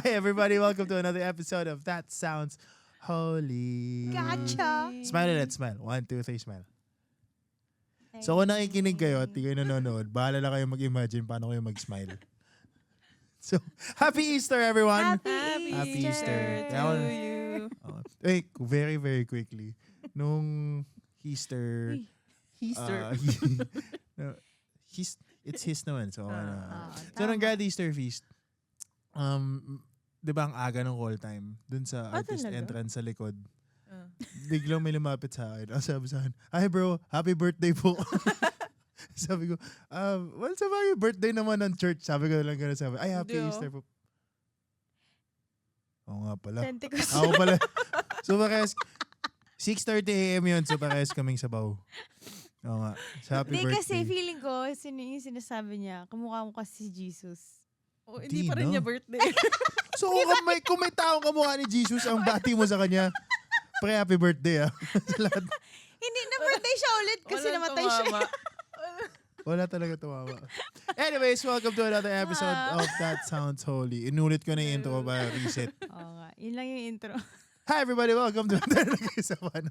Hi, everybody. Welcome to another episode of That Sounds Holy. Gotcha. Smile ulit, smile. 1, 2, 3, smile. So kung nakikinig kayo at di kayo nanonood, bahala na kayo mag-imagine paano kayo mag-smile. So, Happy Easter, everyone! Happy Easter. to That you. Wait, very, very quickly. Nung Easter... Easter. no, it's his naman. So, so tama. nung grad Easter feast, di ba ang aga ng call time? Dun sa artist talaga? entrance sa likod. Biglang may lumapit sa akin. Ang sabi sa akin, hi bro, happy birthday po. Sabi ko, well, sa bagay, birthday naman ng church. Sabi ko lang gano'n sabi, ay, happy Hindi, Easter po. Oo nga pala. Pentecost. Ako pala. So, parehas, 6:30 a.m. yun. So, parehas kaming sabaw. Oo nga. So, happy Hindi birthday. kasi feeling ko, yung sinasabi niya, kamukha mo kasi si Jesus. Oh, hindi Di, pa rin no? niya birthday. So, kung may taong kamukha ni Jesus, ang bati mo sa kanya, pre, happy birthday, ah. Sa lahat. Hindi na birthday siya ulit kasi Walang namatay siya. tumama. Wala talaga tumawa. Anyways, welcome to another episode of That Sounds Holy. Inulit ko na yung intro para reset. Oo nga, yun lang yung intro. Hi everybody, welcome to another episode.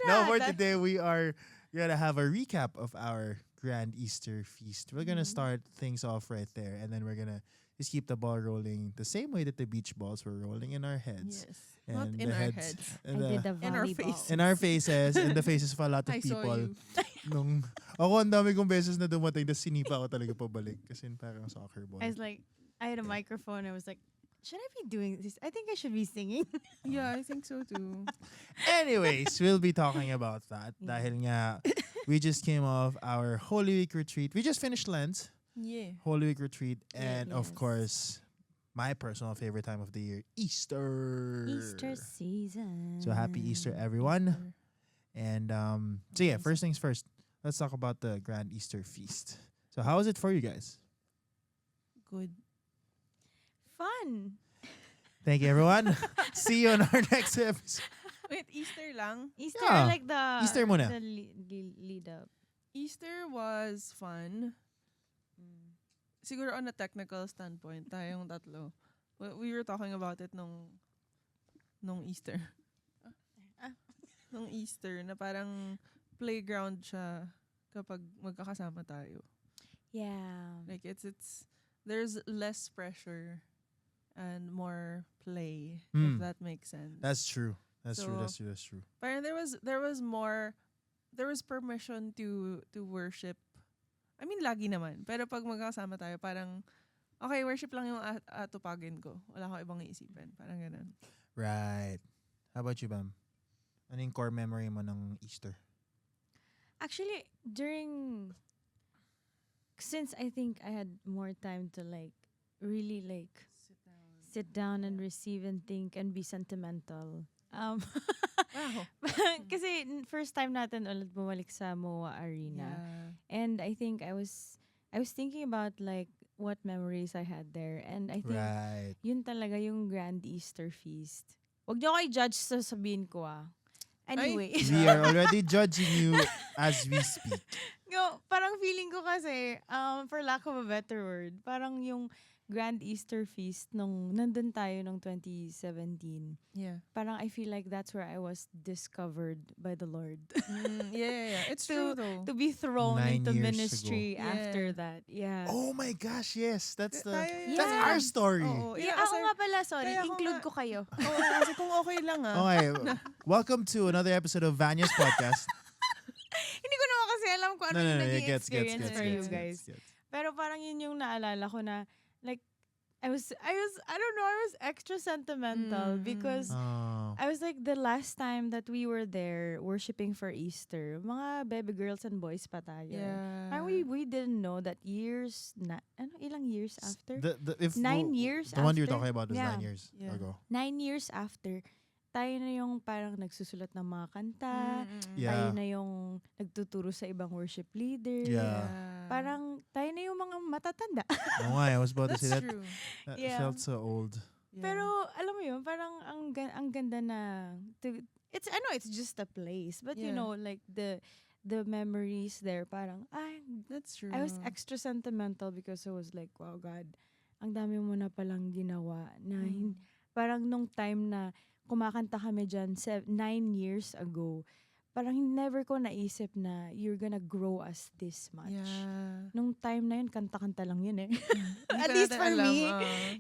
Now for today, we are gonna have a recap of our Grand Easter Feast. We're gonna start things off right there, and then we're gonna just keep the ball rolling the same way that the beach balls were rolling in our heads. Yes. And Not in the our heads- heads. and I did the in our volleyball. face. in our faces, and the faces of a lot of I saw people. you. Nung, ako ang dami kong beses na dumating, tapos sinipa ako talaga pabalik. Kasi parang soccer ball. I was like, I had a microphone. I was like, should I be doing this? I think I should be singing. Yeah, I think so too. Anyways, we'll be talking about that. Yeah. Dahil nga, we just came off our Holy Week retreat. We just finished Lent, Yeah. Holy Week retreat, and of Yes. course, my personal favorite time of the year, Easter. Easter season. So happy Easter, everyone. And so yeah, first things first. Let's talk about the Grand Easter Feast. So how was it for you guys? Good. Fun. Thank you, everyone. See you on our next episode. Wait, Easter lang? Easter, Yeah. like the Easter muna. The lead up. Easter was fun. Siguro on a technical standpoint, tayong tatlo. We were talking about it nung Easter. Nung Easter, na parang playground siya kapag magkakasama tayo. Yeah. Like there's less pressure and more play, if that makes sense. That's true. That's So, true. That's true. That's true. Parang there was permission to worship. I mean, lagi naman. Pero pag magkasama tayo, parang, okay, worship lang yung atupagin ko. Wala akong ibang iisipin. Parang ganun. Right. How about you, Bam? Ano yung core memory mo ng Easter? Actually, since I think I had more time to like really like sit down and receive and think and be sentimental. Wow. Kasi first time natin ulit bumalik sa MOA Arena. Yeah. And I think I was thinking about like what memories I had there. And I think Right. yun talaga yung Grand Easter Feast. Huwag niyo kayo judge sa sabihin ko Anyway. We are already judging you as we speak. Parang feeling ko kasi, for lack of a better word, parang yung Grand Easter Feast nung nandun tayo nung 2017. Yeah. Parang I feel like that's where I was discovered by the Lord. Yeah. It's To- true though. To be thrown 9 into years ministry ago. after Yeah. that. Yeah. Oh my gosh, yes. That's Yeah. our story. Oo. Yeah, Yeah, ako nga pala, sorry. kaya ako Include nga- ko kayo. Oo, kasi kung okay lang Okay. Welcome to another episode of Vanya's podcast. Hindi ko naman kasi alam kung ano yung naging Gets. experience for you gets. guys. Pero parang yun yung naalala ko na, like, I was extra sentimental because Oh. I was like the last time that we were there worshiping for Easter, mga baby girls and boys pa tayo. Yeah. Parang we didn't know that ilang years after? If 9 years the one you're after? talking about was Yeah. 9 years Yeah. ago. 9 years after, tayo na yung parang nagsusulat ng mga kanta, Yeah. tayo na yung nagtuturo sa ibang worship leader. Yeah. Parang tayo na yung mga matatanda. Oo nga, I was about to That's say that. true. That Yeah. felt so old. Yeah. Pero alam mo yun, parang ang ganda na I know it's just a place, but you Yeah. know, like the memories there, parang That's true. I was extra sentimental because I was like, wow, God, ang dami mo na palang ginawa na parang nung time na kumakanta kami dyan 9 years ago, parang never ko naisip na you're gonna grow us this much. Yeah. Nung time na yun, kanta-kanta lang yun eh. Hindi At pa least natin for alam, me.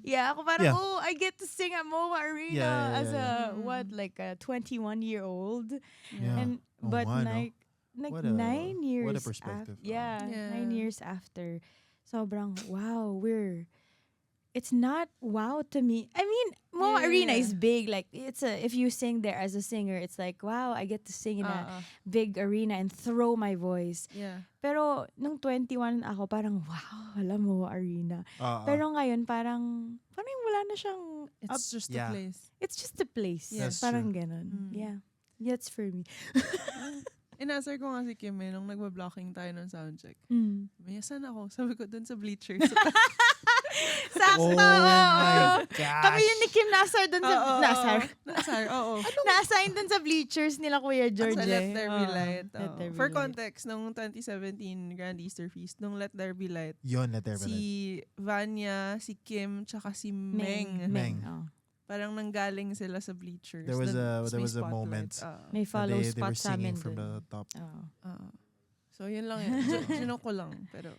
Yeah, ako parang, Yeah. I get to sing at MOA Arena Yeah, as a, yeah. like a 21-year-old. Yeah. And, Oh, but wow, no? like What a- 9 years what a perspective. yeah, Yeah. 9 years after. Sobrang, wow, it's not wow to me. I mean, MOA Arena Yeah. is big. Like, if you sing there as a singer, it's like, wow, I get to sing in a big arena and throw my voice. Yeah. Pero, nung 21 ako, parang, wow, alam mo, arena. Pero ngayon, parang wala na siyang, It's just Yeah. a place. it's just a place. Yeah. That's Parang true. ganon. Mm. Yeah. That's for me. Inasar ko nga si Kim nung nagba-blocking tayo ng soundcheck. Mm. May saan ako? Sabi ko dun sa bleachers. Sakto! Oh my oo. gosh. Kami yun ni Kim Nasar dun sa... Oo, Nasar? Nasar, oo. Na-assign dun sa bleachers nila Kuya George. Sa Let There Be Oo, Light. Let There Be For Light. context, nung 2017 Grand Easter Feast, nung Let There Be Light, Yun, let there be light. si Vanya, si Kim, tsaka si Meng. Meng. Oh. Parang nanggaling sila sa bleachers. There was Dun, there may was a spotlight. moment May follow they spot were sa amin singing from dun. the top. Oo. So, yun lang yun. Sinok ko lang. Pero,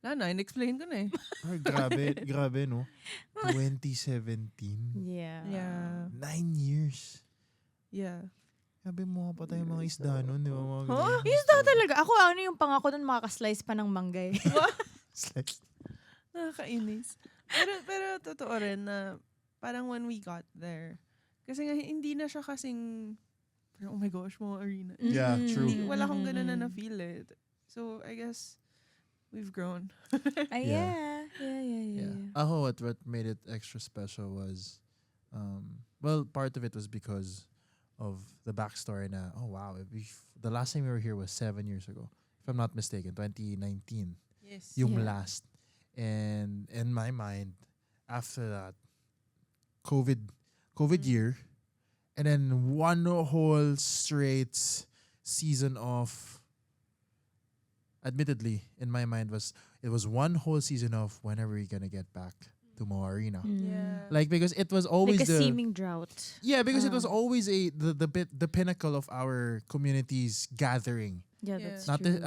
wala na, in-explain ko na eh. Ay, grabe, no? 2017. Yeah. Yeah. 9 years. Yeah. Sabi mo pa tayo mga isda nun, di ba? Mga Huh? ganyan. Isda talaga. Ako, ano yung pangako nun, makakaslice pa ng manggay. It's like, Nakakainis. Pero totoo rin na parang when we got there, kasi nga hindi na siya kasing, parang, oh my gosh, mga arena. Yeah, true. Hindi, wala akong ganun na na-feel it. So, I guess, we've grown. Yeah. Ako, what made it extra special was, well, part of it was because of the backstory na, oh wow, the last time we were here was 7 years ago. If I'm not mistaken, 2019. Yes. Yung Yeah. last. And in my mind, after that, COVID year, and then one whole straight season of, admittedly, in my mind it was one whole season of when are we gonna get back to MOA Arena? Yeah. Like, because it was always Like a the seeming drought. yeah, because it was Uh-huh. always the pinnacle of our community's gathering. Yeah, Yeah. that's Not true.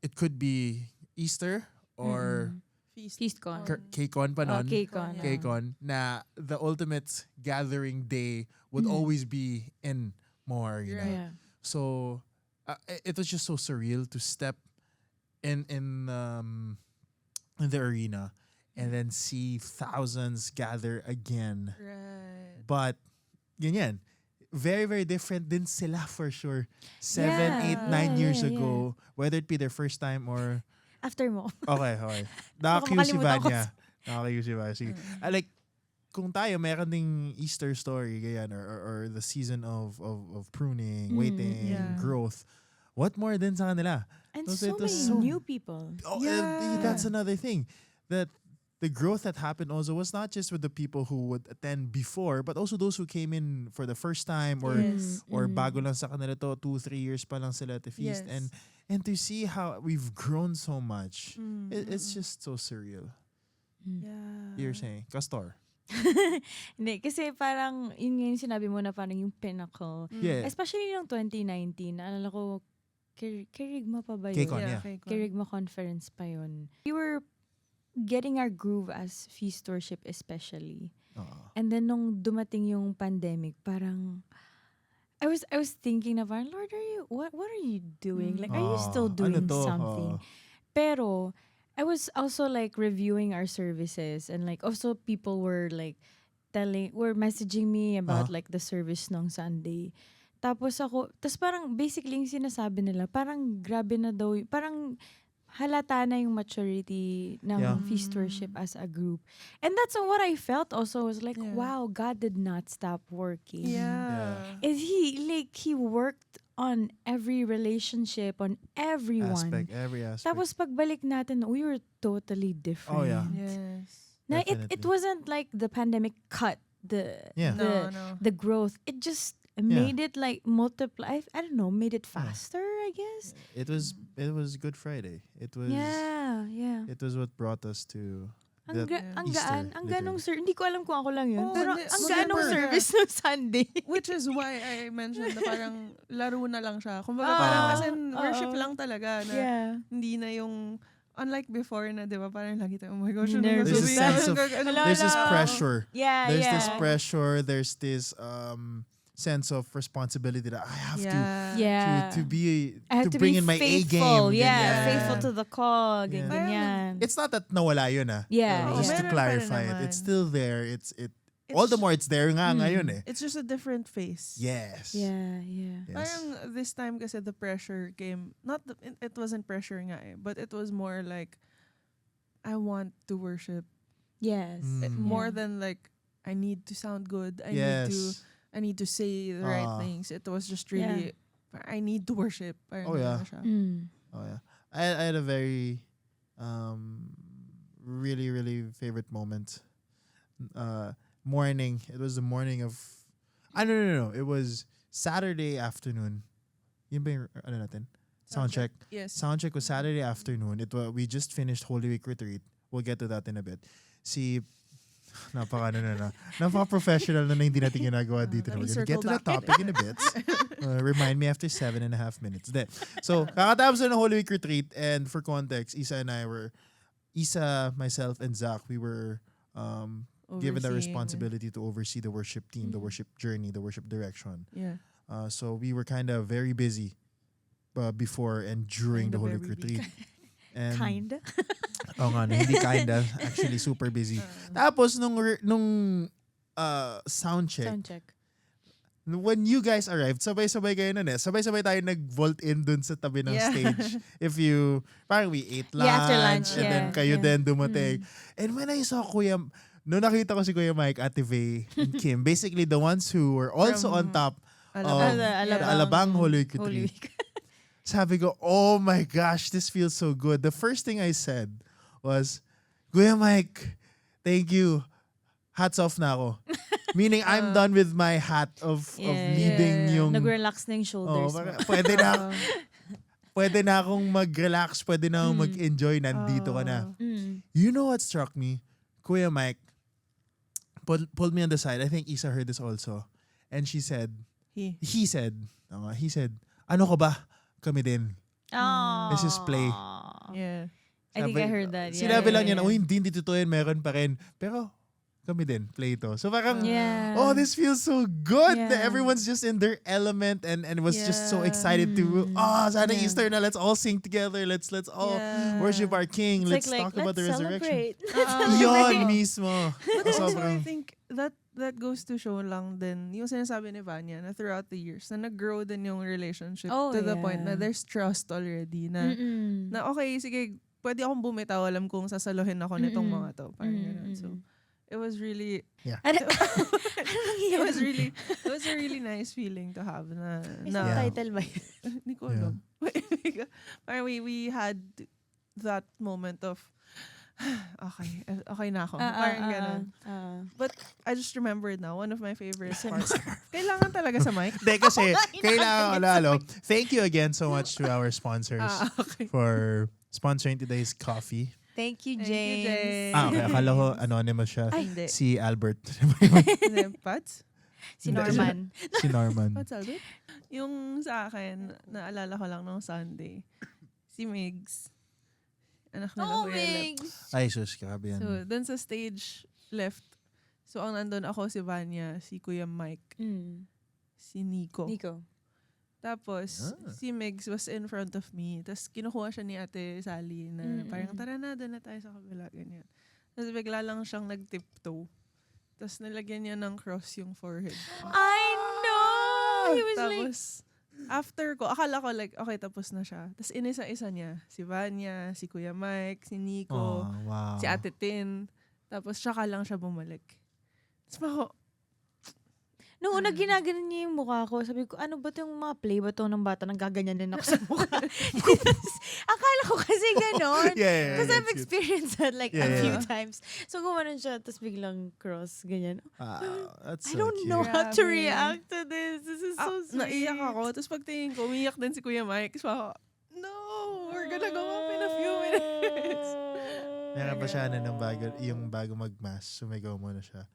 it could be Easter or Feastcon. KCON pa nun. KCON. Yeah. KCON, na the ultimate gathering day would Mhm. always be in MOA Arena. Right. Yeah. So it was just so surreal to step in the arena and then see thousands gather again. Right. But ganyan, very, very different din sila for sure. 7, Yeah. 8, 9 years Yeah, yeah. ago, whether it be their first time or After mo. okay. Baka Nakaka-cue si makalimutan ko. Vanya. Nakaka-cue si Vanya. Sige. Like, kung tayo, meron ding Easter story, ganyan, or the season of pruning, waiting, yeah. growth. What more din sa kanila? And Those- so it was many so- new people. Oh, Yeah. that's another thing. That the growth that happened also was not just with the people who would attend before, but also those who came in for the first time or Yes. or bago lang sa kanila to, 2-3 years pa lang sila to feast. Yes. And to see how we've grown so much, Mm, it's just so surreal. Yeah. You're saying, Castor. Hindi, kasi parang, yun nga yung sinabi mo na parang yung pinnacle. Yeah. Especially yung 2019, naalala ko, Kerigma pa ba yun? KCON, yeah. Kerigma conference pa yun. We were getting our groove as feast worship especially. And then nung dumating yung pandemic, parang I was thinking na parang, Lord, what are you doing? Like, are you still doing something? Pero I was also like reviewing our services, and like also people were like were messaging me about like the service nung Sunday. Tapos parang basically yung sinasabi nila, parang grabe na daw, parang halata na yung maturity ng Yeah. feast worship as a group. And that's what I felt also, was like, Yeah. wow, God did not stop working. Yeah. And he worked on every relationship, on everyone. Every aspect. Tapos pagbalik natin, we were totally different. Oh, yeah. Yes. Na it Definitely. wasn't like the pandemic cut Yeah. No. the growth. It just made it like multiply. I don't know, made it faster, I guess. It was Good Friday. It was Yeah. it was what brought us to Ang Easter, gaan. Ang ganong hindi ko alam kung ako lang yun. Oh, pero hindi, ang super. ganong service ng Sunday. Which is why I mentioned na parang laro na lang siya. Kumbaga Oo. parang as in Oo. worship lang talaga na Yeah. hindi na yung unlike before na 'di ba parang lagi tayo oh my gosh Nervous. There's a sense of- There's this Hello. pressure. Yeah, There's yeah. this pressure. There's this sense of responsibility that I have Yeah. to be I have to to bring be in my faithful. A game. Yeah, ganyan. faithful to the call. Yeah. Ganyan. It's not that nawala yun Yeah, Oo, just to meron pa rin clarify it. naman. It's still there. All the more it's there nga ngayon eh. It's just a different face. Yes. Yeah, yeah. Yes. Parang this time kasi the pressure came, it wasn't pressure nga eh, but it was more like, I want to worship. Yes. More Yeah. than like, I need to sound good. I need to say the right things. It was just really, I need to worship. Parang Oh, yeah. ganun siya. Oh yeah. I had a very really, really favorite moment. Morning. It was the morning of no. It was Saturday afternoon. Yun ba yung ano natin? Soundcheck. Yes. Soundcheck was Saturday afternoon. We just finished Holy Week retreat. We'll get to that in a bit. Napaka-professional na hindi natin ginagawa dito. let me We're gonna get to circle that topic in a bit. Remind me after 7.5 minutes. Then, so, kakatapos na ng Holy Week retreat, and for context, Isa, myself, and Zach, we were given the Overseeing. responsibility to oversee the worship team, the worship journey, the worship direction. Yeah. So we were kind of very busy before and during the Holy Week retreat. And, Kinda. Oo nga, hindi kinda. Actually, super busy. Tapos, nung sound check, when you guys arrived, sabay-sabay kayo nun eh. Sabay-sabay tayo nag-vault in dun sa tabi ng stage. Parang we ate lunch, after lunch, and then kayo yeah. din dumating. And when I saw nung nakita ko si Kuya Mike, Ate Vey, and Kim, basically the ones who were also on top of the Alabang Holy Week Holy retreat. Week. Sabi ko, oh my gosh, this feels so good. The first thing I said was, Kuya Mike, thank you. Hats off na ako. Meaning, I'm done with my hat of leading yung... Nag-relax na yung shoulders. Pwede na akong mag-relax, pwede na akong mag-enjoy, nandito ka na. You know what struck me? Kuya Mike pulled me on the side. I think Isa heard this also. And she said, he said, ano ka ba? Kami din. This is play. Yeah. I think I heard that. Yeah, Sinabi lang niya na, yeah. hindi totoo yan, meron pa rin. Pero, kami din, play to. So parang, Yeah. oh, this feels so good. Yeah. That everyone's just in their element and was just so excited to, sana Easter na, let's all sing together. Let's all worship our King. It's Let's talk about the resurrection. celebrate. Yun mismo. But also, Sobrang, I think that goes to show lang din yung sinasabi ni Vanya na throughout the years na nag-grow din yung relationship to the point na there's trust already na okay, sige, pwede akong bumitaw, alam kong sasaluhin ako nitong mga to. Parang ganun. So, it was really it was a really nice feeling to have na title ba yun? Hindi ko alam. Parang we had that moment of okay na ako. Parang ganun. But I just remembered now, one of my favorite parts. Kailangan talaga sa mic. Hindi kasi, kailangan ko thank you again so much to our sponsors for sponsoring today's coffee. Thank you, Thank you, James. James. Okay, akala ko anonymous siya. Hindi. Si Albert. Pats? Si Norman. Si Norman. Pats Albert? Yung sa akin, naalala ko lang nung Sunday, si Migs. Anak na Oh, Kuya Lep. Migs. Ay, sus, grabe yan. So, dun sa stage left, so ang nandun ako, si Vanya, si Kuya Mike, si Nico. Tapos, si Migs was in front of me. Tapos, kinukuha siya ni Ate Sally na parang, tara na, doon na tayo sa kabila, ganyan. Tapos, bigla lang siyang nag-tiptoe. Tapos, nilagyan niya ng cross yung forehead. I know! He was Tapos, after ko, akala ko like, okay, tapos na siya. Tapos, inisa-isa niya. Si Vanya, si Kuya Mike, si Nico, wow. si Ate Tin. Tapos, tsaka lang siya bumalik. Tapos, ako, Nung una, ginaganon niya yung mukha ko. Sabi ko, ano ba ito yung mga play ba ito ng bata? Nang gaganyan din ako sa mukha. Akala ko kasi ganon. Because I've experienced that like a few times. So, gumanon siya, tapos biglang cross, ganyan. That's so I don't cute. know how to Grabe. react to this. This is so sweet. naiyak ako. Tapos pagtingin ko, umiyak din si Kuya Mike. So ako, no, we're gonna go up in a few minutes. Meron pa siya yung bago mag-mass, sumigaw muna siya.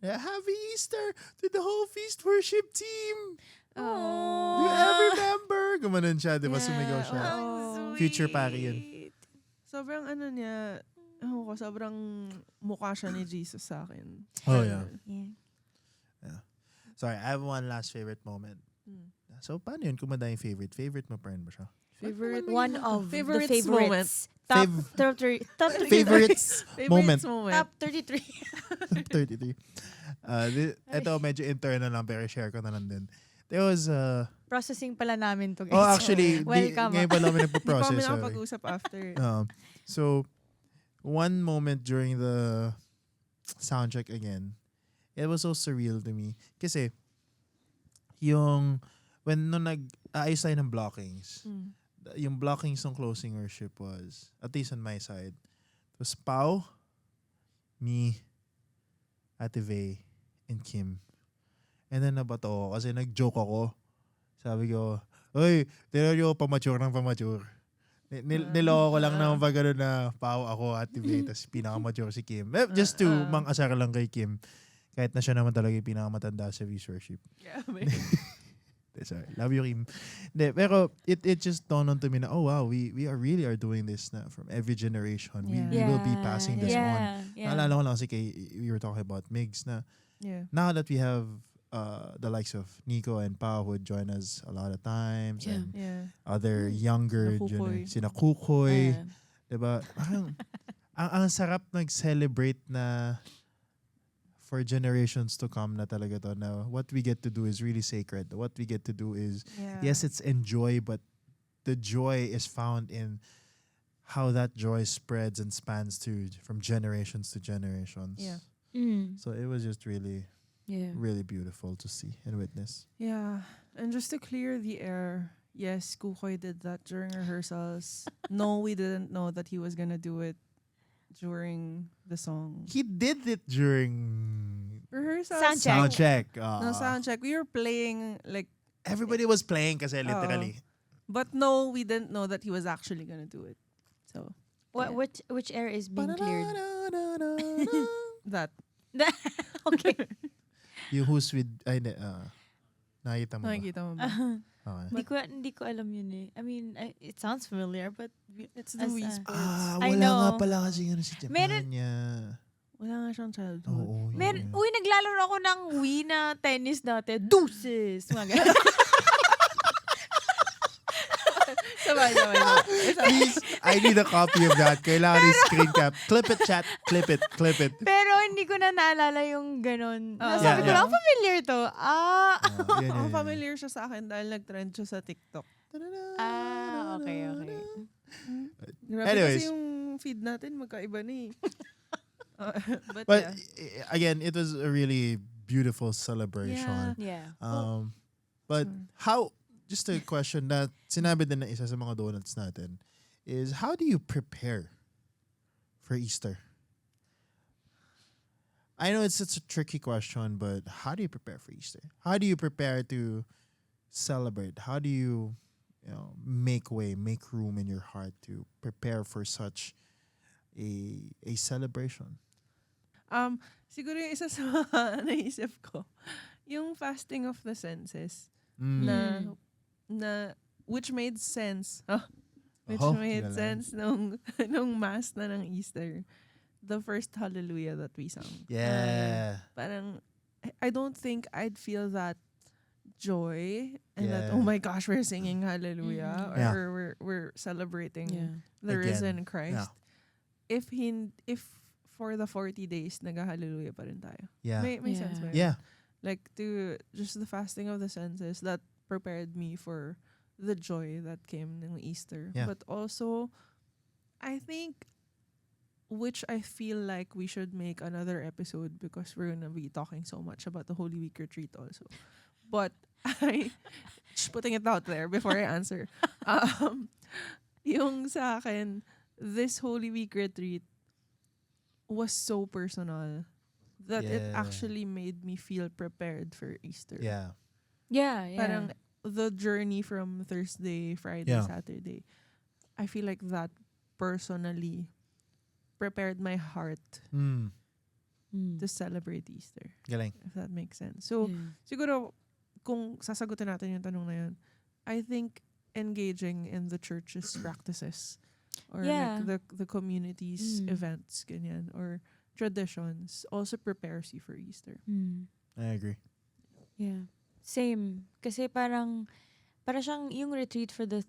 Yeah, Happy Easter to the whole feast worship team! Do you remember? Gumanon siya, di ba? Sumigaw siya. Future pari yun. Sobrang niya, sobrang mukha siya ni Jesus sa akin. Oh, yeah. Yeah. Sorry, I have one last favorite moment. So, paano yun? Kung madaming favorite? Favorite mo pa rin ba siya? Favorite One of Favorites the favorites. Top 33. Favorites moment. Top 33. 33. Ito medyo internal lang pero share ko na lang din. There was Processing pala namin to, guys. Oh, actually, Welcome. ngayon pa namin Hindi pa nagpo-process. kami Sorry. nakapag-usap after. So, one moment during the sound check again, it was so surreal to me. Kasi, nung nag-aayos tayo ng blockings, yung blockings ng closing worship was, at least on my side, it was Pao, me, Ate Vey, and Kim. And then nabato ako kasi nag-joke ako. Sabi ko, "Uy, tira nyo pamature ng pamature." Niloko ko lang naman pag gano'n na Pao ako, Ate Vey, tapos pinaka-mature si Kim. Just to mang-asar lang kay Kim. Kahit na siya naman talaga yung pinakamatanda sa Feast Worship. Grabe. Sorry. Love you, Kim. Pero it just dawned on to me na, oh wow, we really are doing this na from every generation. We will be passing this on. Naalala ko lang kasi we were talking about Migs na now that we have the likes of Nico and Pao who would join us a lot of times and other younger sina Kukoy. Diba? Ang sarap nag-celebrate na for generations to come na talaga to. Now, what we get to do is really sacred. What we get to do is, yes, it's enjoy, but the joy is found in how that joy spreads and spans from generations to generations. Yeah. So it was just really, really beautiful to see and witness. Yeah. And just to clear the air, yes, Kukoy did that during rehearsals. No, we didn't know that he was gonna do it during the song. He did it during Rehearsals. Sound check. No, sound check. We were playing like Everybody was playing kasi literally. but no, we didn't know that he was actually gonna do it. So Which air is being cleared? that. Okay. Yung who's with, nakita mo ba? Nakikita mo ba? Okay. Hindi ko alam yun eh. I mean, it sounds familiar, but It's the Wii Sports. I Wala know. nga pala kasi yun si Meron- niya. Wala nga siyang childhood. Oo. Uy, naglalaro ako ng Wii na tennis dati. Deuces! Mga ganun. Sabay. Please, I need a copy of that. Kailangan yung screen cap. Clip it, chat. Clip it. Pero hindi ko na naalala yung ganun. Yeah, Sabi ko lang, familiar to. Ang familiar siya sa akin dahil nag-trend siya sa TikTok. Okay. Grabe Anyways. kasi yung feed natin magkaiba na eh. But again, it was a really beautiful celebration. Yeah. But how, just a question na sinabi din ng isa sa mga donuts natin, is how do you prepare for Easter? I know it's a tricky question, but how do you prepare for Easter? How do you prepare to celebrate? How do you make room in your heart to prepare for such a celebration? Siguro yung isa sa mga naisip ko, yung fasting of the senses na which made sense. Which made sense nung mass na ng Easter. The first hallelujah that we sang. Yeah. Parang I don't think I'd feel that joy and that, Yeah. oh my gosh, we're singing hallelujah Yeah. or we're celebrating the Again. risen Christ. Yeah. If for the 40 days nag-hallelujah pa rin tayo. Yeah. May sense ba yun? Yeah. Like to just the fasting of the senses that prepared me for the joy that came ng Easter. Yeah. But also, I think, which I feel like we should make another episode because we're gonna be talking so much about the Holy Week retreat also. But I just putting it out there before I answer. Yung sa akin, this Holy Week retreat was so personal that it actually made me feel prepared for Easter. Yeah. Yeah. Parang the journey from Thursday, Friday, Yeah. Saturday, I feel like that personally prepared my heart Mm. to celebrate Easter. Galing. If that makes sense. So, Yeah. siguro, kung sasagutin natin yung tanong na yun, I think engaging in the church's practices or Yeah. like the community's Mm. events, ganyan, or traditions also prepares you for Easter. I agree. Yeah. Same. Kasi para siyang yung retreat for the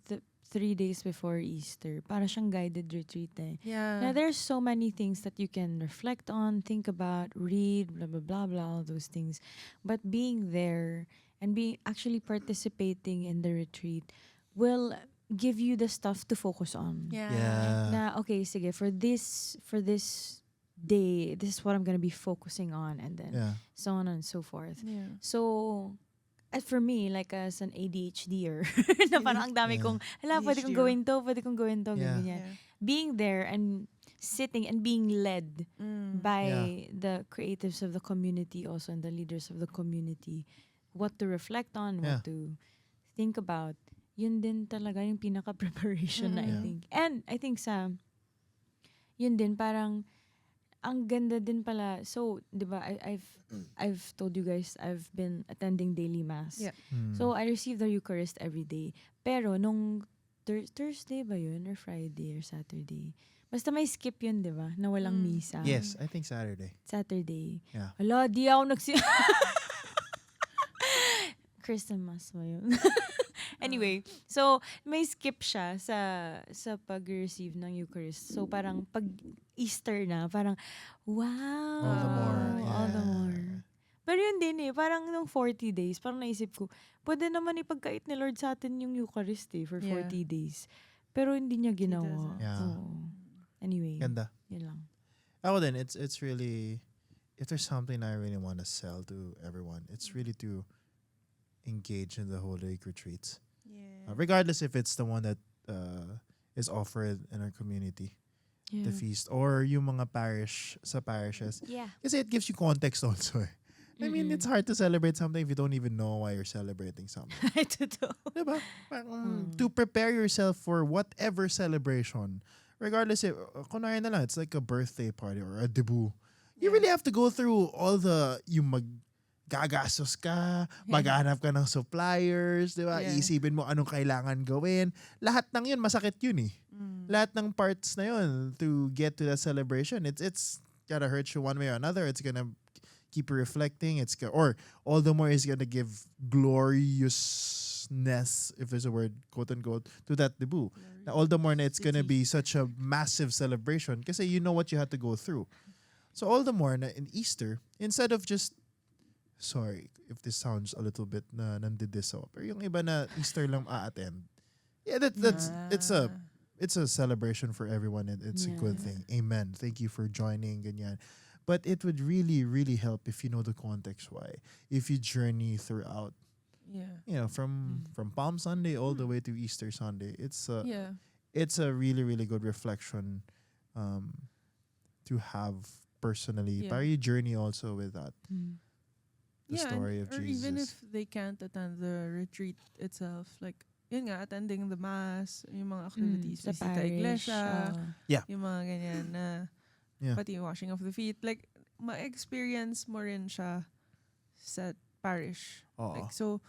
3 days before Easter. Para siyang guided retreat eh. Yeah. Now, there's so many things that you can reflect on, think about, read, blah, blah, blah, blah, all those things. But being there and being actually participating in the retreat will give you the stuff to focus on. Yeah. Na, okay, sige, for this day, this is what I'm gonna be focusing on, and then Yeah. so on and so forth. Yeah. So, as for me, like as an ADHDer, na parang ang dami Yeah. kong, hala, pwede kong ADHDer. gawin to, pwede kong gawin to, Yeah. ganyan. Being there and sitting and being led by Yeah. the creatives of the community also and the leaders of the community, what to reflect on, Yeah. what to think about, yun din talaga yung pinaka-preparation na I Yeah. think. And I think yun din parang, ang ganda din pala. So, di ba, I've told you guys, I've been attending daily mass. Yeah. Mm. So, I receive the Eucharist every day. Pero, nung Thursday ba yun? Or Friday or Saturday? Basta may skip yun, di ba? Na walang misa. Yes, I think Saturday. Saturday. Yeah. Hala, di ako Crystal Mass ba yun? Anyway, so may skip siya sa pag-receive ng Eucharist. So parang pag Easter na, parang wow. All the more. All the Yeah. more. Pero yun din eh, parang nung 40 days, parang naisip ko, pwede naman ipagkait ni Lord sa atin yung Eucharist eh, for 40 days. Pero hindi niya ginawa. doesn't. Yeah. Oo. Anyway, Ganda. yun lang. Ako din, it's really, if there's something I really want to sell to everyone, it's really to engage in the Holy Week retreats. Yeah. Regardless if it's the one that is offered in our community, Yeah. the feast, or yung mga parishes. Yeah. Kasi it gives you context also eh. I mean, it's hard to celebrate something if you don't even know why you're celebrating something. Totoo. Diba? Parang, to prepare yourself for whatever celebration, regardless if, kunwari na lang, it's like a birthday party or a debut. You really have to go through all yung gagastos ka, maghanap ka ng suppliers, di ba? Yeah. Iisipin mo anong kailangan gawin. Lahat ng yun, masakit yun eh. Lahat ng parts na yun to get to that celebration, it's gonna hurt you one way or another. It's gonna keep you reflecting. Or all the more is gonna give gloriousness, if there's a word, quote unquote, to that debut. Na all the more na it's gonna be such a massive celebration kasi you know what you had to go through. So all the more na in Easter, instead of just, sorry if this sounds a little bit na nandidis ako, pero yung iba na Easter lang a-attend, yeah, it's a celebration for everyone and it's a good thing. Amen. Thank you for joining, ganyan. But it would really, really help if you know the context why. If you journey throughout, from Palm Sunday all the way to Easter Sunday, it's a really, really good reflection to have personally. But you journey also with that. The story of or Jesus. even if they can't attend the retreat itself, like, yun nga, attending the mass, yung mga activities, Sa visita parish. iglesia, yung mga ganyan na, Yeah. pati yung washing of the feet, like, ma-experience mo rin siya sa parish. Oo. Like, so,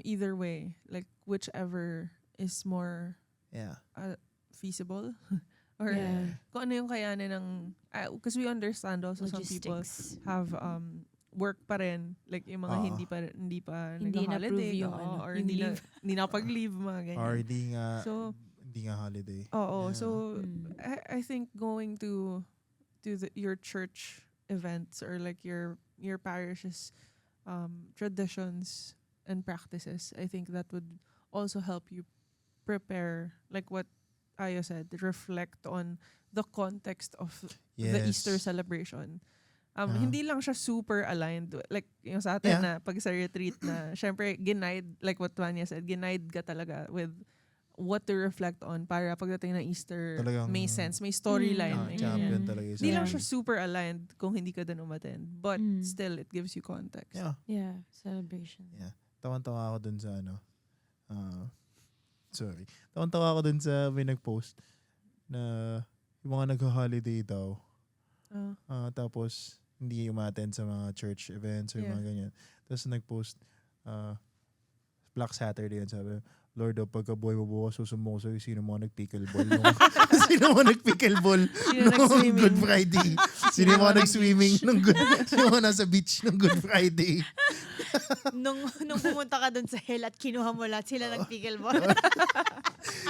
either way, like, whichever is more Yeah. feasible, or kung ano yung kayanin ng, because we understand also some people Logistics. have work pa rin, like yung mga hindi pa Hindi nag-holiday, na-approve yung or yung leave. hindi na pag-leave, mga ganyan. Or hindi So, nga holiday. oo, Yeah. so I think going to your church events or like your parish's traditions and practices, I think that would also help you prepare, like what Aya said, reflect on the context of the Yes. Easter celebration. Hindi lang siya super aligned. Like, yung sa atin na pag sa retreat na, syempre, ginaid, like what Vanya said, ginaid ka talaga with what to reflect on para pagdating ng Easter, Talagang, may sense, may storyline. may champion ganyan. talaga yung Hindi lang celebration. siya super aligned kung hindi ka din umattend. But still, it gives you context. Yeah. Yeah, celebration. Yeah. Tawan-tawa ako dun sa Tawan-tawa ako dun sa may nag-post na yung mga nag-holiday daw. Oh. Tapos, hindi umattend sa mga church events or Yeah. mga ganyan. Tapos nag-post, Black Saturday yan, sabi, Lord, pagka buhay mo bukas, susumbong ko sa'yo, sino mga nag-pickleball sino mga nag-pickleball Sino nag-swimming? Good Friday? Sino mga nag-swimming sino mga nasa beach ng Good Friday? nung pumunta ka dun sa hell at kinuha mo lahat, sila nag-pickleball.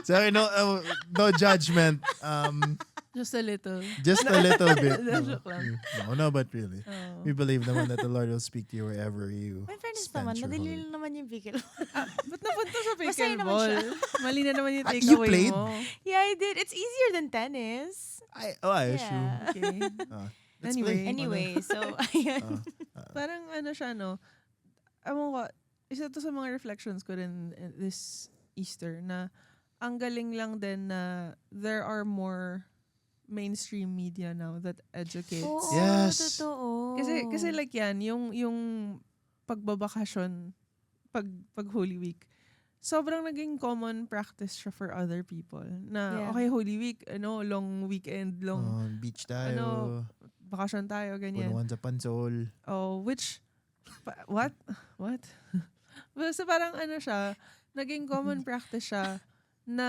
So, no judgment. Just a little. Just a little bit. Joke lang. No, but really. Oh. We believe naman that the Lord will speak to you wherever you My fairness spend naman, your madali holiday. lang naman yung pickleball. Ba't napunta sa Masaya naman pickleball? siya. Mali na naman yung You takeaway played? mo. Yeah, I did. It's easier than tennis. True. Yeah. Okay. Let's Anyway. play. Anyway, so, ayan. Parang ano siya, no? Ewan ko, isa to sa mga reflections ko rin this Easter na ang galing lang din na there are more mainstream media now that educates. Oo, Yes. totoo. Kasi like yan, yung pagbabakasyon, pag Holy Week, sobrang naging common practice siya for other people. Na, Yeah. okay, Holy Week, long weekend, long Beach tayo. bakasyon tayo, ganyan. Punuan sa pansol. Oh, what? Basta parang ano siya, naging common practice siya na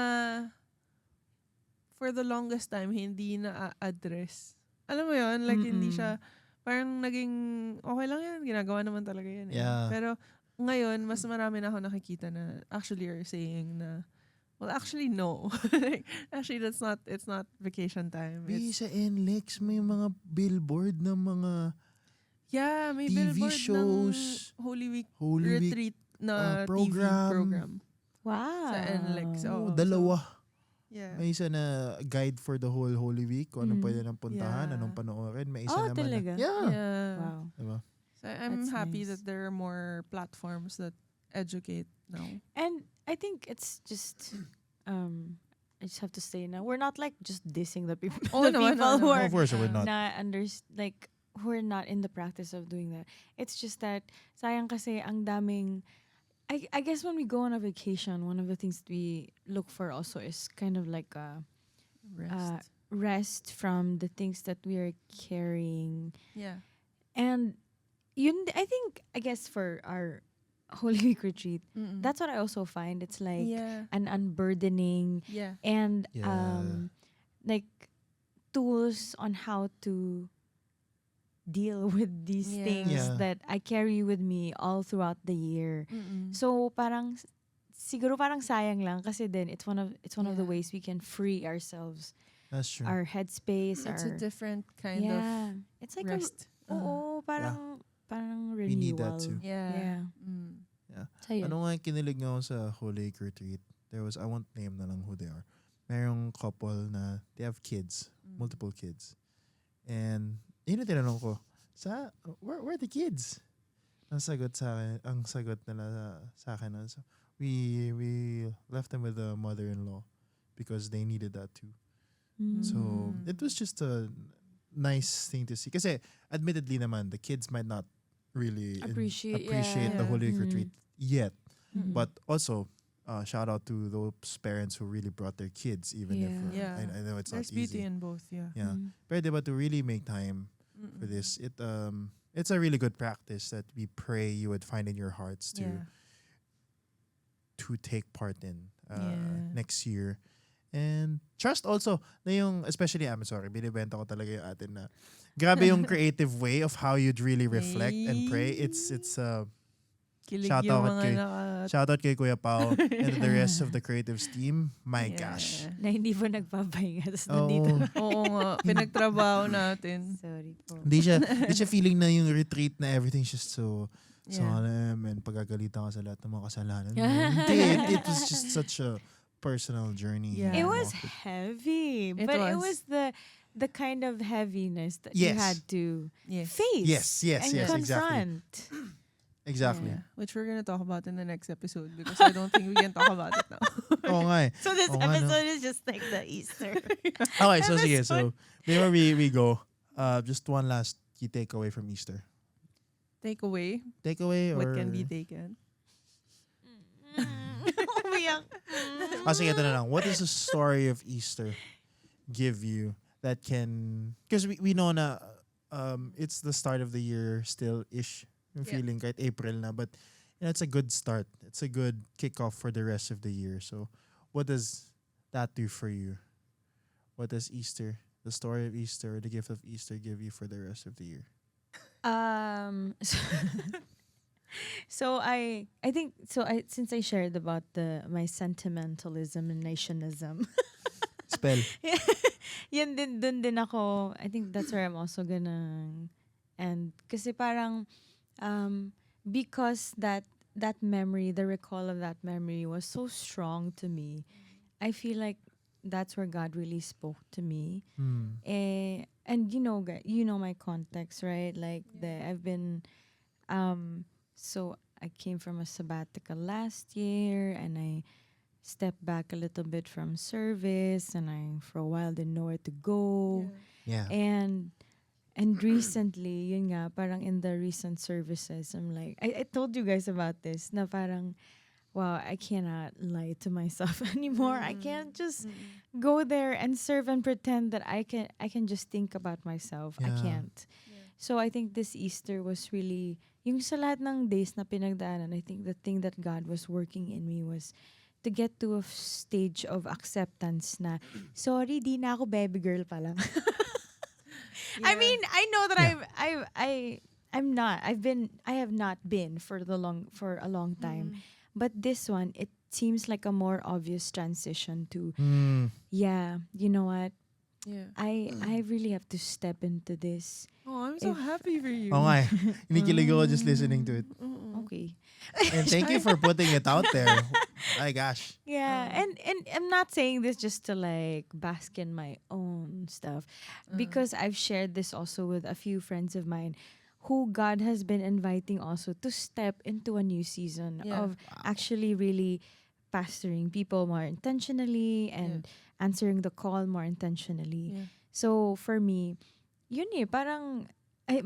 for the longest time, hindi na-address. Alam mo yun? Like, hindi siya, parang naging, okay lang yan, ginagawa naman talaga yan. Yeah. Pero, ngayon, mas marami na ako nakikita na actually are saying na, well, actually, no. Actually, it's not vacation time. Sa NLEX, may mga billboard ng mga Yeah, may TV billboard shows, ng Holy Week Holy Week retreat na program. TV program. Wow. Sa NLEX. Oo. Dalawa. Yeah. May isa na guide for the whole Holy Week, kung anong pwede nang puntahan, Yeah. anong panoorin. May isa Oh, naman talaga? na, yeah. Yeah. Wow. Diba? So I'm That's happy nice. that there are more platforms that educate now. And I think it's just, I just have to say now, we're not like just dissing the people, Oh, the no, people no, who no. are Of course, I would not. like who are not in the practice of doing that. It's just that sayang kasi ang daming. I guess when we go on a vacation, one of the things we look for also is kind of like a Rest. rest from the things that we are carrying. Yeah. And I guess for our Holy Week retreat, Mm-mm. that's what I also find. It's like yeah. an unburdening Yeah. and Yeah. like tools on how to deal with these Yeah. things Yeah. that I carry with me all throughout the year. Mm-mm. So parang siguro parang sayang lang kasi then it's one of the Yeah. ways we can free ourselves, That's true. our headspace, It's a our different kind yeah. It's of like rest. oo, parang renewal. We need that too. Yeah. Yeah. Mm. So, yun. Ano nga yung kinilig nga ako sa Holy Week retreat? There was, I won't name na lang who they are. Merong couple na, they have kids, multiple kids. And, yun ang tinanong ko, where are the kids? Ang sagot nila sa akin, so, we left them with the mother-in-law because they needed that too. So, it was just a nice thing to see. Kasi, admittedly naman, the kids might not really Appreciate, the yeah. Holy Week Mhm. retreat yet. Mhm. But also, shout out to those parents who really brought their kids, even if Yeah. Yeah. I know it's There's not beauty easy. in both, yeah. Yeah, Mm. but diba, to really make time Mm-mm. for this, it's a really good practice that we pray you would find in your hearts Yeah. to take part in Yeah. next year. And trust also na yung, especially, I'm sorry, binibenta ko talaga yung atin na grabe yung creative way of how you'd really reflect and pray. It's Kilig Shout yung out mga kay- naka- shout out kay Kuya Pao and the rest of the creatives team. My Yeah. gosh. Na hindi ba nagpapahinga tapos Oo. nandito. Oo nga, pinagtrabaho natin. Sorry po. Hindi siya feeling na yung retreat na everything's just so Yeah. solemn and pagagalitan ka sa lahat ng mga kasalanan. Hindi, it was just such a personal journey. Yeah. It was Walk heavy, It but it was. was the kind of heaviness that you Yes. had to Yes. face. Yes, and exactly. confront. Exactly. Yeah. Which we're gonna talk about in the next episode because I don't think we can talk about it now. Oo nga eh. So this Oo nga, no? episode is just like the Easter. Okay, so sige. So, before we go, just one last key takeaway from Easter. Takeaway, Takeaway or... what can be taken? Umiyak. Sige, ito na lang. What does the story of Easter give you that can, because we know na it's the start of the year still ish. I'm Yeah. feeling kahit April na, but it's a good start. It's a good kickoff for the rest of the year. So what does that do for you? What does Easter, the story of Easter, or the gift of Easter give you for the rest of the year? So, so I think so I since I shared about my sentimentalism and nationism. Spell. Yan din dun din ako. I think that's where I'm also gonna and kasi parang because that memory, the recall of that memory was so strong to me. I feel like that's where God really spoke to me. And you know my context, right? Like I've been so I came from a sabbatical last year and I stepped back a little bit from service and I for a while didn't know where to go. Yeah. And recently, yun nga, parang in the recent services, I'm like, I told you guys about this, na parang, wow, I cannot lie to myself anymore. I can't just go there and serve and pretend that I can just think about myself. I Yeah. can't. So I think this Easter was really, yung sa lahat ng days na pinagdaanan, I think the thing that God was working in me was to get to a stage of acceptance na, sorry, di na ako baby girl pala. I mean, I know that Yeah. I'm not. I have not been for a long time. But this one, it seems like a more obvious transition to yeah, you know what? Yeah. I really have to step into this. Oh, I'm so If- happy for you. Oo nga eh. Kinikilig ako just listening to it. Okay. And thank you for putting it out there. My gosh. Yeah, and I'm not saying this just to like bask in my own stuff, because I've shared this also with a few friends of mine who God has been inviting also to step into a new season Yeah. of actually really pastoring people more intentionally and answering the call more intentionally. Yeah. So for me, yun eh, parang I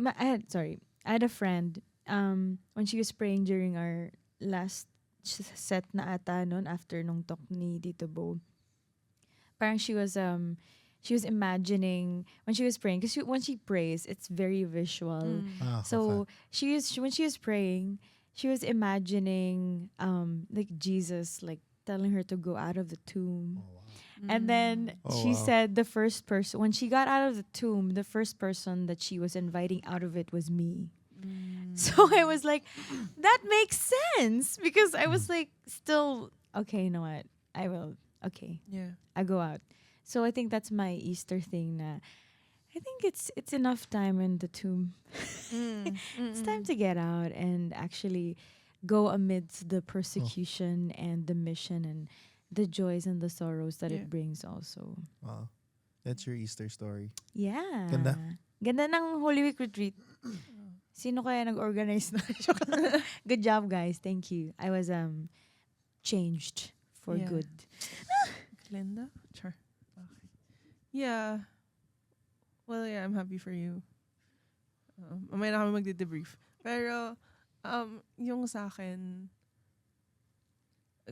had a friend when she was praying during our last set na ata nun after nung talk ni Dito Bo. Parang she was imagining when she was praying, because when she prays it's very visual. Ah, So when she was praying, she was imagining like Jesus like telling her to go out of the tomb. And then Oh, she wow. said the first person, when she got out of the tomb, the first person that she was inviting out of it was me. So I was like, that makes sense, because I was like still, okay, you know what? I will, okay, Yeah. I go out. So I think that's my Easter thing na I think it's enough time in the tomb. It's time to get out and actually go amidst the persecution and the mission and the joys and the sorrows that Yeah. it brings also. Wow. That's your Easter story. Yeah. Ganda. Ganda ng Holy Week retreat. Sino kaya nag-organize na? Good job, guys. Thank you. I was changed for Yeah. good. Linda? Sure. Okay. Yeah. Well, yeah, I'm happy for you. Mamaya na kami magde-debrief. Pero, yung sa akin,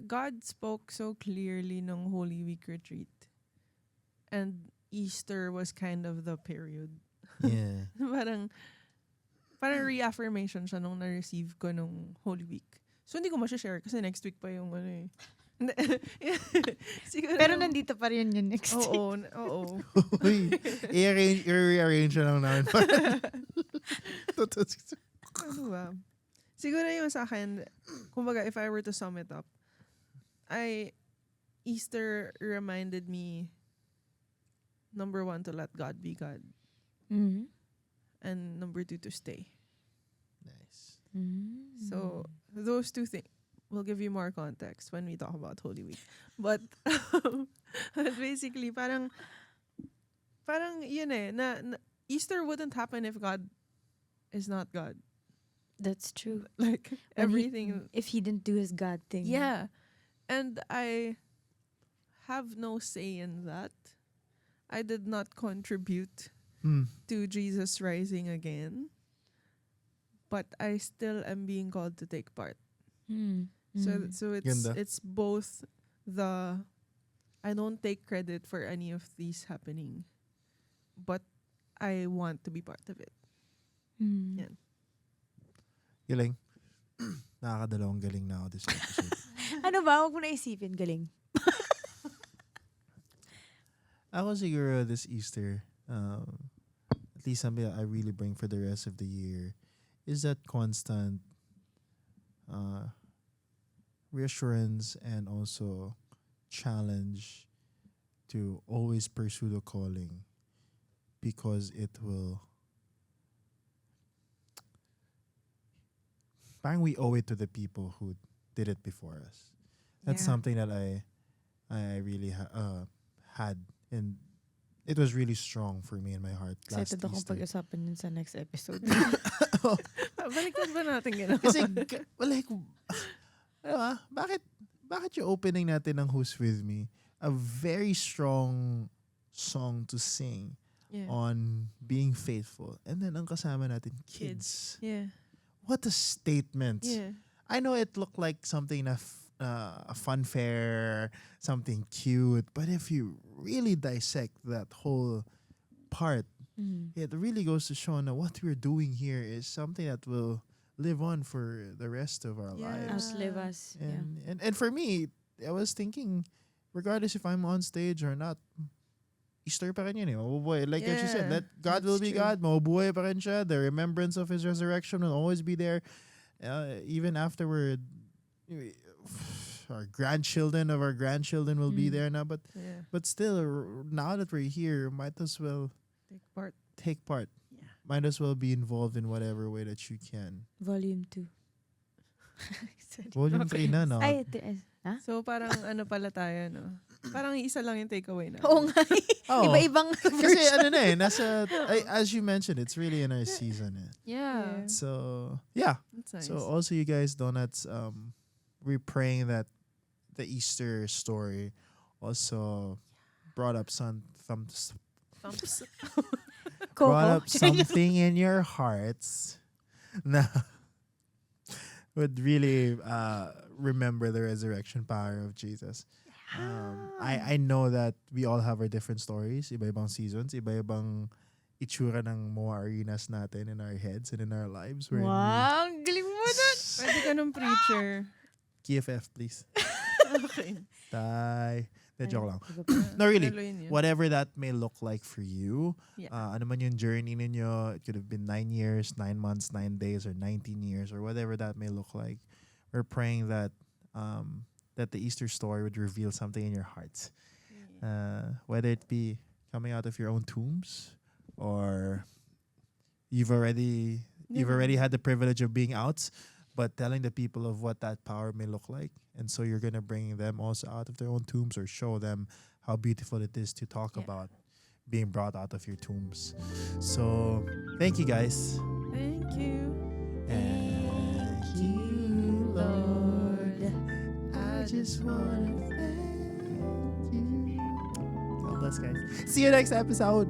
God spoke so clearly nung Holy Week retreat. And Easter was kind of the period. Yeah. parang reaffirmation siya nung na-receive ko nung Holy Week. So, hindi ko ma-share kasi next week pa yung ano eh. Siguro Pero nandito pa rin yun next week. Oo. Uy, i-rearrange na lang namin. Ano ba? Siguro yung sa akin, kumbaga, if I were to sum it up, Easter reminded me, number 1, to let God be God. Mm-hmm. And number 2, to stay. Nice. Mm-hmm. So, those two things will give you more context when we talk about Holy Week. But, basically, parang yun eh, na Easter wouldn't happen if God is not God. That's true. Like, When everything. if he didn't do his God thing. Yeah. And I have no say in that. I did not contribute to Jesus rising again. But I still am being called to take part. Mm-hmm. So Ganda. it's both I don't take credit for any of these happening. but I want to be part of it. Mm. Yan. Galing. Nakakadalawang galing na ako this episode. Ano ba? Huwag mo na isipin. Galing. Ako siguro this Easter, at least something that I really bring for the rest of the year is that constant reassurance and also challenge to always pursue the calling because it will parang we owe it to the people who did it before us. That's Yeah. something that I really had, and it was really strong for me in my heart last Excited akong Easter. pag-usapan yun sa next episode. Baliktad ba natin gano'n? Kasi like ano bakit yung opening natin ng Who's With Me a very strong song to sing Yeah. on being faithful, and then ang kasama natin kids. Yeah. What a statement. Yeah. I know it looked like something a fun fair, something cute, but if you really dissect that whole part, Mm. it really goes to show that what we're doing here is something that will live on for the rest of our Yeah. lives. Outlive us. Yeah. And for me, I was thinking, regardless if I'm on stage or not, Easter pa rin yun eh. Mabubuhay. Like what you said, Yeah, let God will that's be true. God. Mabubuhay pa rin siya. The remembrance of His resurrection will always be there. Even afterward, our grandchildren of our grandchildren will be Mm. there now. Yeah. But still, now that we're here, might as well Take part. take part. Yeah. Might as well be involved in whatever way that you can. Volume 2. Volume 3 na, no? Ay, ha? So parang ano pala tayo, no? Parang isa lang yung takeaway na. Oo nga. Oo. Iba-ibang Kasi ano na eh, as you mentioned, it's really in our season eh. Yeah. So, yeah. That's nice. So also you guys, donuts, we're praying that the Easter story also brought up Thumbs. brought up something in your hearts na would really remember the resurrection power of Jesus. I know that we all have our different stories, iba-ibang seasons, iba-ibang itsura ng mga arenas natin in our heads and in our lives. wherein Wow, ang galing mo na. Pwede ka nung preacher. KFF, please. Okay. Die. De, joke lang. No, really. Halloween yun. Whatever that may look like for you, Yeah. ano man yung journey ninyo, it could have been 9 years, 9 months, 9 days, or 19 years, or whatever that may look like. We're praying that that the Easter story would reveal something in your hearts. Whether it be coming out of your own tombs, or you've already had the privilege of being out, but telling the people of what that power may look like. And so you're going to bring them also out of their own tombs, or show them how beautiful it is to talk Yeah. about being brought out of your tombs. So thank you guys. Thank you. Thank you, Lord. I just want to thank you. God bless, guys. See you next episode.